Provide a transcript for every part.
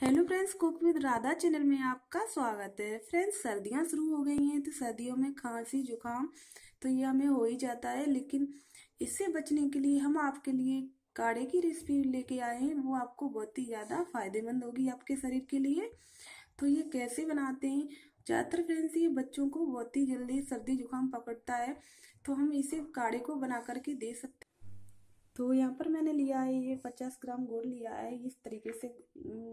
Hello friends, cook with Radha channel में आपका स्वागत है। फ्रेंड्स, सर्दियां शुरू हो गई हैं तो सर्दियों में खांसी जुकाम तो ये हमें हो ही जाता है, लेकिन इससे बचने के लिए हम आपके लिए काढ़े की रेसिपी लेके आए हैं। वो आपको बहुत ही ज़्यादा फायदेमंद होगी आपके शरीर के लिए। तो ये कैसे बनाते हैं? ज़्यादातर फ्रेंड्स ये बच्चों को बहुत ही जल्दी सर्दी जुकाम पकड़ता है, तो हम इसे काढ़े को बना करके दे सकते हैं। तो यहाँ पर मैंने लिया है, ये 50 ग्राम गुड़ लिया है। इस तरीके से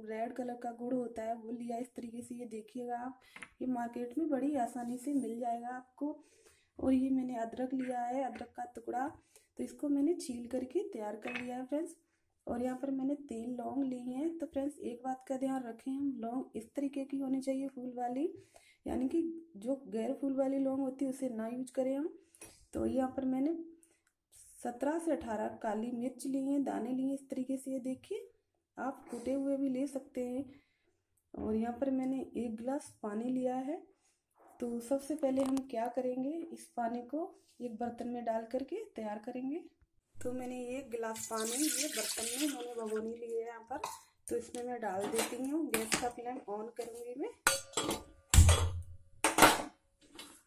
रेड कलर का गुड़ होता है वो लिया है। इस तरीके से ये देखिएगा आप, ये मार्केट में बड़ी आसानी से मिल जाएगा आपको। और ये मैंने अदरक लिया है, अदरक का टुकड़ा, तो इसको मैंने छील करके तैयार कर लिया है फ्रेंड्स। और यहाँ पर मैंने 3 लौंग ली हैं। तो फ्रेंड्स एक बात का ध्यान रखें, हम लौंग इस तरीके की होनी चाहिए फूल वाली, यानी कि जो गैर फूल वाली लौंग होती है उसे ना यूज करें हम। तो यहाँ पर मैंने 17 से 18 काली मिर्च ली हैं, दाने लिए इस तरीके से। ये देखिए, आप कूटे हुए भी ले सकते हैं। और यहाँ पर मैंने 1 गिलास पानी लिया है। तो सबसे पहले हम क्या करेंगे, इस पानी को एक बर्तन में डाल करके तैयार करेंगे। तो मैंने 1 गिलास पानी ये बर्तन में मैंने भगोनी ली है यहाँ पर, तो इसमें मैं डाल देती हूँ। गैस का फ्लेम ऑन करूँगी मैं।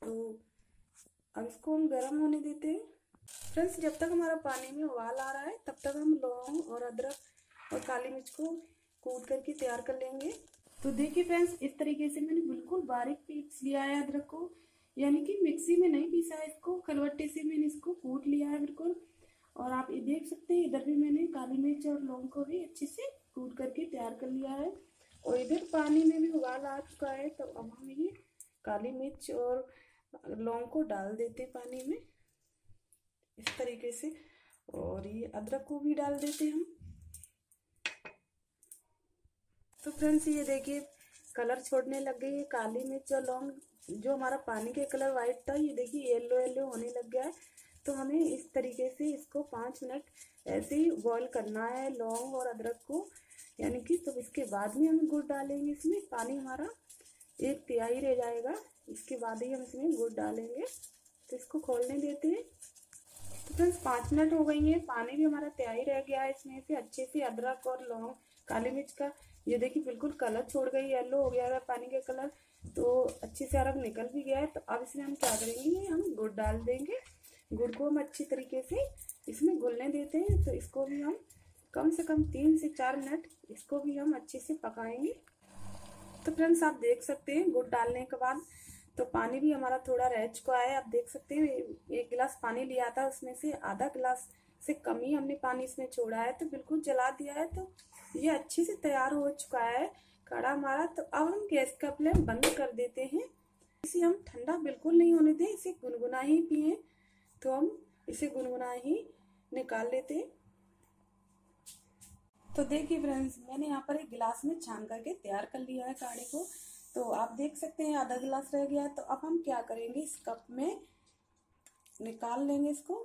तो अब इसको हम गर्म होने देते हैं। फ्रेंड्स, जब तक हमारा पानी में उबाल आ रहा है तब तक हम लौंग और अदरक और काली मिर्च को कूट करके तैयार कर लेंगे। तो देखिए फ्रेंड्स, इस तरीके से मैंने बिल्कुल बारीक पीस लिया है अदरक को, यानी कि मिक्सी में नहीं पीसा है इसको, खलबट्टे से मैंने इसको कूट लिया है बिल्कुल। और आप ये देख सकते हैं, इधर भी मैंने काली मिर्च और लौंग को भी अच्छे से कूट करके तैयार कर लिया है। और इधर पानी में भी उबाल आ चुका है। तो अब हम ये काली मिर्च और लौंग को डाल देते पानी में इस तरीके से। और ये अदरक को भी डाल देते हैं हम। तो फ्रेंड्स ये देखिए, कलर छोड़ने लग गई है काली मिर्च और लौंग। जो हमारा पानी के कलर वाइट था, ये देखिए येलो येलो होने लग गया है। तो हमें इस तरीके से इसको 5 मिनट ऐसे ही बॉईल करना है लौंग और अदरक को, यानी कि। तो इसके बाद में हम गुड़ डालेंगे इसमें। पानी हमारा 1/3 रह जाएगा, इसके बाद ही हम इसमें गुड़ डालेंगे। तो इसको खोलने देते हैं। तो फ्रेंड्स 5 मिनट हो गई है, पानी भी हमारा तैयार रह गया है। इसमें से अच्छे से अदरक और लौंग काली मिर्च का, ये देखिए बिल्कुल कलर छोड़ गई, येलो हो गया है पानी का कलर। तो अच्छे से अरब निकल भी गया है। तो अब इसमें हम क्या करेंगे, हम गुड़ डाल देंगे। गुड़ को हम अच्छी तरीके से इसमें घुलने देते हैं। तो इसको भी हम कम से कम 3 से 4 मिनट इसको भी हम अच्छे से पकाएंगे। तो फ्रेंड्स आप देख सकते हैं, गुड़ डालने के बाद तो पानी भी हमारा थोड़ा रह चुका है। आप देख सकते हैं, 1 गिलास पानी लिया था, उसमें से आधा गिलास से कम ही हमने पानी इसमें छोड़ा है। तो बिल्कुल जला दिया है। तो ये अच्छे से तैयार हो चुका है काढ़ा हमारा। तो अब हम गैस का फ्लेम बंद कर देते हैं। इसे हम ठंडा बिल्कुल नहीं होने दें, इसे गुनगुना ही पिए। तो हम इसे गुनगुना ही निकाल लेते हैं। तो देखिए फ्रेंड्स, मैंने यहाँ पर एक गिलास में छान करके तैयार कर लिया है काढ़े को। तो आप देख सकते हैं आधा गिलास रह गया है। तो अब हम क्या करेंगे, इस कप में निकाल लेंगे इसको।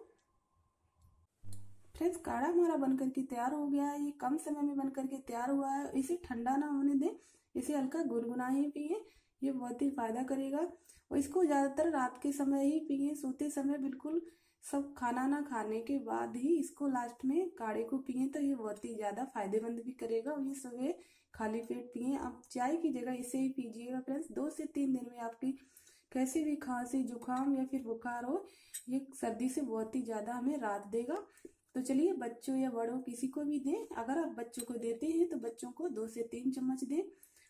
फ्रेंड्स, काढ़ा हमारा बनकर के तैयार हो गया है। ये कम समय में बनकर के तैयार हुआ है। इसे ठंडा ना होने दें, इसे हल्का गुनगुना ही पिए, ये बहुत ही फायदा करेगा। और इसको ज़्यादातर रात के समय ही पिए, सोते समय बिल्कुल सब खाना ना खाने के बाद ही इसको लास्ट में काढ़े को पिए, तो ये बहुत ही ज़्यादा फायदेमंद भी करेगा। और ये सुबह खाली पेट पिए, आप चाय की जगह इसे ही पीजिएगा फ्रेंड्स। 2 से 3 दिन में आपकी कैसी भी खांसी जुकाम या फिर बुखार हो, ये सर्दी से बहुत ही ज़्यादा हमें राहत देगा। तो चलिए, बच्चों या बड़ों किसी को भी दें। अगर आप बच्चों को देते हैं तो बच्चों को 2 से 3 चम्मच दें,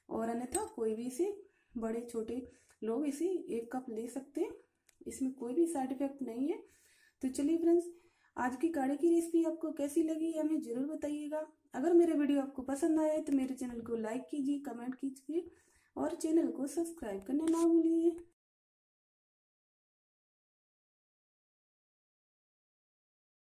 और अन्यथा कोई भी इसे, बड़े छोटे लोग इसे 1 कप ले सकते हैं। इसमें कोई भी साइड इफेक्ट नहीं है। तो चलिए फ्रेंड्स, आज की काढ़े की रेसिपी आपको कैसी लगी हमें जरूर बताइएगा। अगर मेरा वीडियो आपको पसंद आए तो मेरे चैनल को लाइक कीजिए, कमेंट कीजिए और चैनल को सब्सक्राइब करना ना भूलिए।